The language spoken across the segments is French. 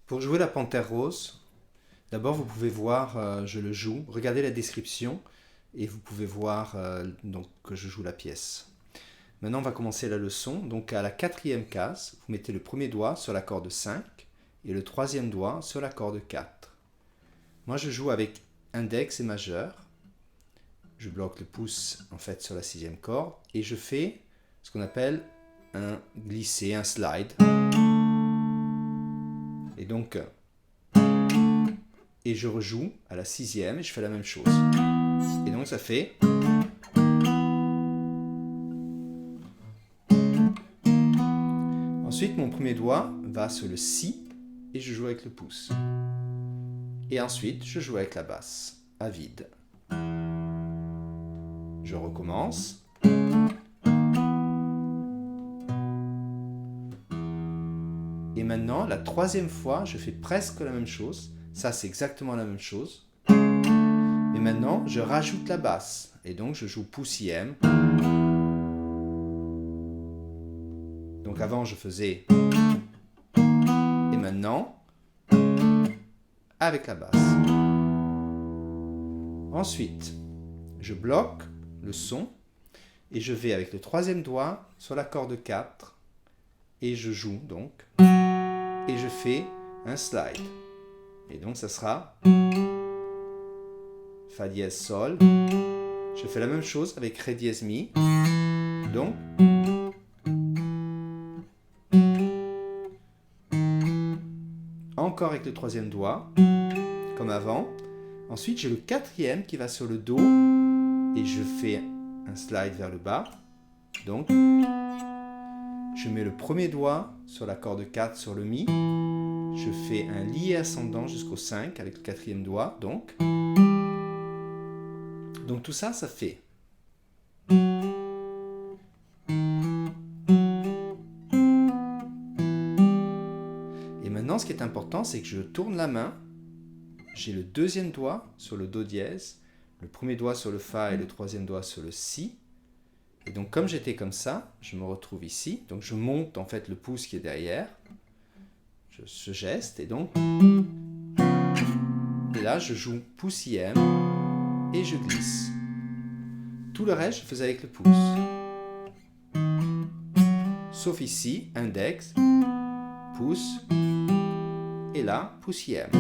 Pour jouer la Panthère Rose, d'abord vous pouvez voir, je le joue, regardez la description et vous pouvez voir donc, que je joue la pièce. Maintenant on va commencer la leçon, donc à la quatrième case, vous mettez le premier doigt sur la corde 5 et le troisième doigt sur la corde 4. Moi je joue avec index et majeur, je bloque le pouce en fait sur la sixième corde et je fais ce qu'on appelle un glissé, un slide. Et donc, et je rejoue à la sixième et je fais la même chose. Et donc ça fait. Ensuite, mon premier doigt va sur le si et je joue avec le pouce. Et ensuite, je joue avec la basse, à vide. Je recommence. Et maintenant, la troisième fois, je fais presque la même chose. Ça, c'est exactement la même chose. Mais maintenant, je rajoute la basse. Et donc, je joue pouce-ième. Donc, avant, je faisais. Et maintenant, avec la basse. Ensuite, je bloque le son. Et je vais avec le troisième doigt sur la corde 4. Et je joue donc. Et je fais un slide. Et donc ça sera Fa dièse Sol. Je fais la même chose avec Ré dièse Mi. Donc encore avec le troisième doigt, comme avant. Ensuite j'ai le quatrième qui va sur le Do et je fais un slide vers le bas. Donc je mets le premier doigt sur la corde 4 sur le Mi. Je fais un lié ascendant jusqu'au 5 avec le quatrième doigt. Donc tout ça, ça fait. Et maintenant, ce qui est important, c'est que je tourne la main. J'ai le deuxième doigt sur le Do dièse, le premier doigt sur le Fa et le troisième doigt sur le Si. Et donc, comme j'étais comme ça, je me retrouve ici. Donc, je monte en fait le pouce qui est derrière. Ce geste, et donc. Et là, je joue pouce-ième et je glisse. Tout le reste, je faisais avec le pouce. Sauf ici, index, pouce, et là, pouce-ième.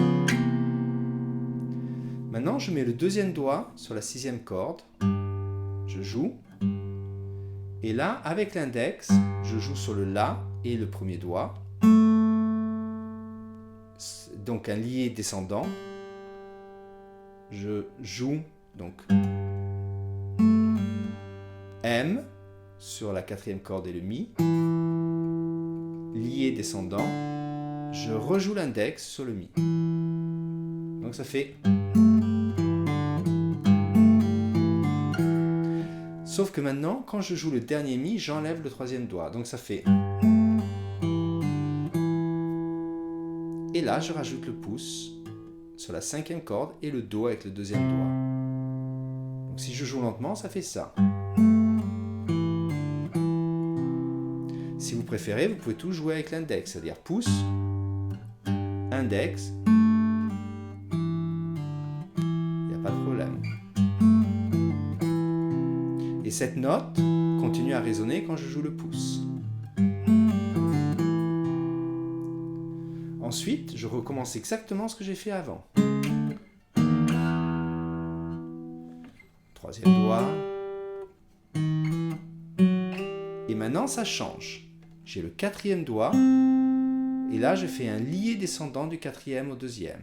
Maintenant, je mets le deuxième doigt sur la sixième corde. Je joue. Et là, avec l'index, je joue sur le La et le premier doigt. Donc un lié descendant. Je joue donc M sur la quatrième corde et le Mi. Lié descendant. Je rejoue l'index sur le Mi. Donc ça fait. Sauf que maintenant, quand je joue le dernier Mi, j'enlève le troisième doigt. Donc ça fait. Et là, je rajoute le pouce sur la cinquième corde et le Do avec le deuxième doigt. Donc si je joue lentement, ça fait ça. Si vous préférez, vous pouvez tout jouer avec l'index, c'est-à-dire pouce, index. Il n'y a pas de problème. Et cette note continue à résonner quand je joue le pouce. Ensuite, je recommence exactement ce que j'ai fait avant. Troisième doigt. Et maintenant, ça change. J'ai le quatrième doigt. Et là, je fais un lié descendant du quatrième au deuxième.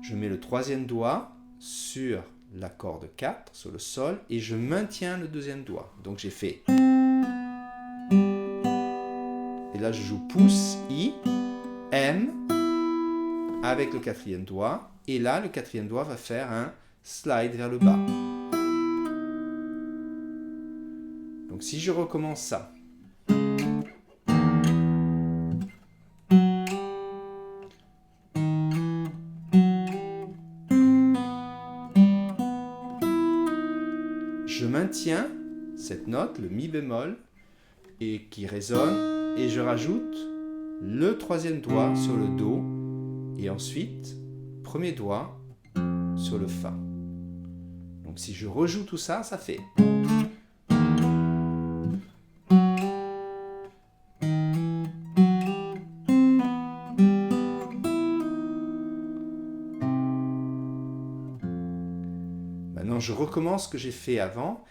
Je mets le troisième doigt sur la corde 4, sur le Sol, et je maintiens le deuxième doigt. Donc j'ai fait. Et là, je joue pouce, I, M, avec le quatrième doigt. Et là, le quatrième doigt va faire un slide vers le bas. Donc, si je recommence ça. Je maintiens cette note, le Mi bémol, et qui résonne. Et je rajoute le troisième doigt sur le Do et ensuite premier doigt sur le Fa. Donc si je rejoue tout ça, ça fait. Maintenant, je recommence ce que j'ai fait avant,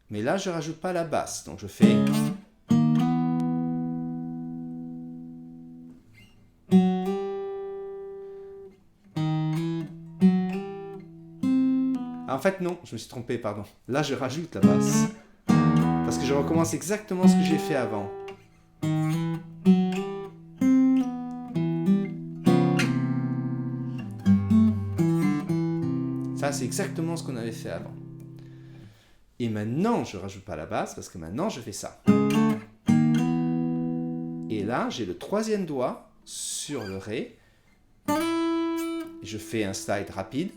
mais là, je ne rajoute pas la basse. Donc, je fais... Ah, en fait, non, je me suis trompé, pardon. Là, je rajoute la basse. Parce que je recommence exactement ce que j'ai fait avant. Ça, c'est exactement ce qu'on avait fait avant. Et maintenant, je ne rajoute pas la basse parce que maintenant, je fais ça. Et là, j'ai le troisième doigt sur le Ré. Je fais un slide rapide.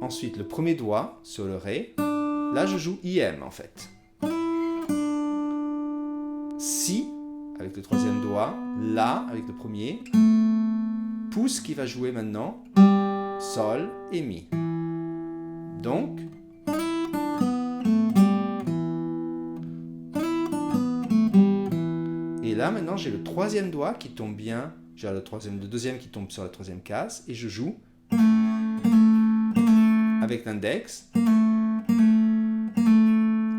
Ensuite, le premier doigt sur le Ré. Là, je joue IM en fait. Si, avec le troisième doigt. La, avec le premier. Pouce qui va jouer maintenant. Sol et Mi. Donc, et là maintenant j'ai le troisième doigt qui tombe bien, j'ai le deuxième qui tombe sur la troisième case et je joue avec l'index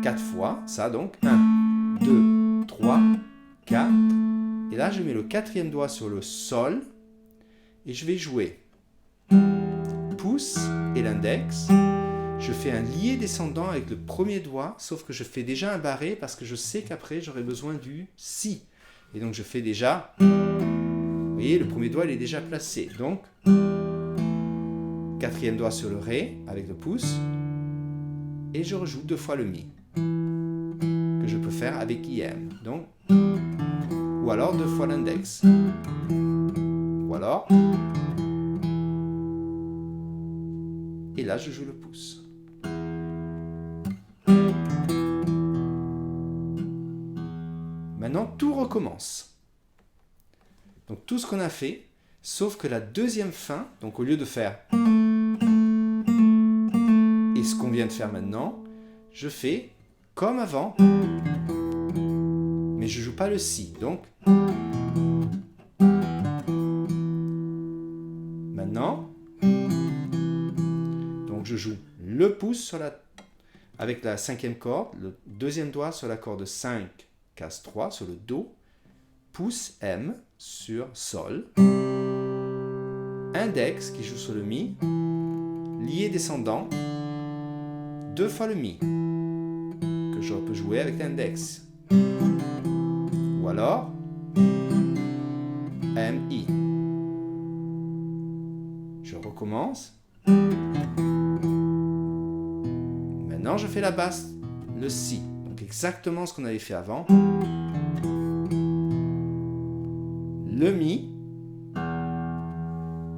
4 fois, ça donc 1, 2, 3, 4 et là je mets le quatrième doigt sur le Sol et je vais jouer pouce et l'index, je fais un lié descendant avec le premier doigt, sauf que je fais déjà un barré parce que je sais qu'après j'aurai besoin du Si. Et donc je fais déjà, vous voyez, le premier doigt il est déjà placé. Donc, quatrième doigt sur le Ré avec le pouce, et je rejoue 2 fois le Mi, que je peux faire avec IM. Donc, ou alors 2 fois l'index. Ou alors... Et là, je joue le pouce. Maintenant, tout recommence. Donc, tout ce qu'on a fait, sauf que la deuxième fin, donc au lieu de faire et ce qu'on vient de faire maintenant, je fais comme avant, mais je ne joue pas le Si. Donc, maintenant, je joue le pouce avec la cinquième corde, le deuxième doigt sur la corde 5, case 3, sur le Do, pouce M sur Sol, index qui joue sur le Mi, lié descendant, 2 fois le Mi, que je peux jouer avec l'index. Ou alors, M-I. Je recommence. Maintenant, je fais la basse, le Si. Donc exactement ce qu'on avait fait avant. Le Mi.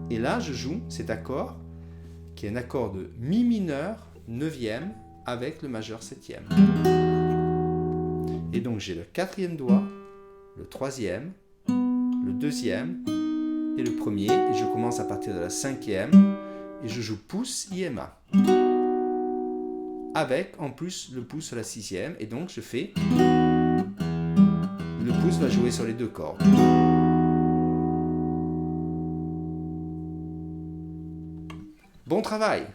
Et là, je joue cet accord, qui est un accord de Mi mineur, 9e, avec le majeur 7e. Et donc, j'ai le quatrième doigt, le troisième, le deuxième et le premier. Et je commence à partir de la 5e. Et je joue pouce, IMA. Avec en plus le pouce sur la 6e, et donc je fais, le pouce va jouer sur les 2 cordes. Bon travail!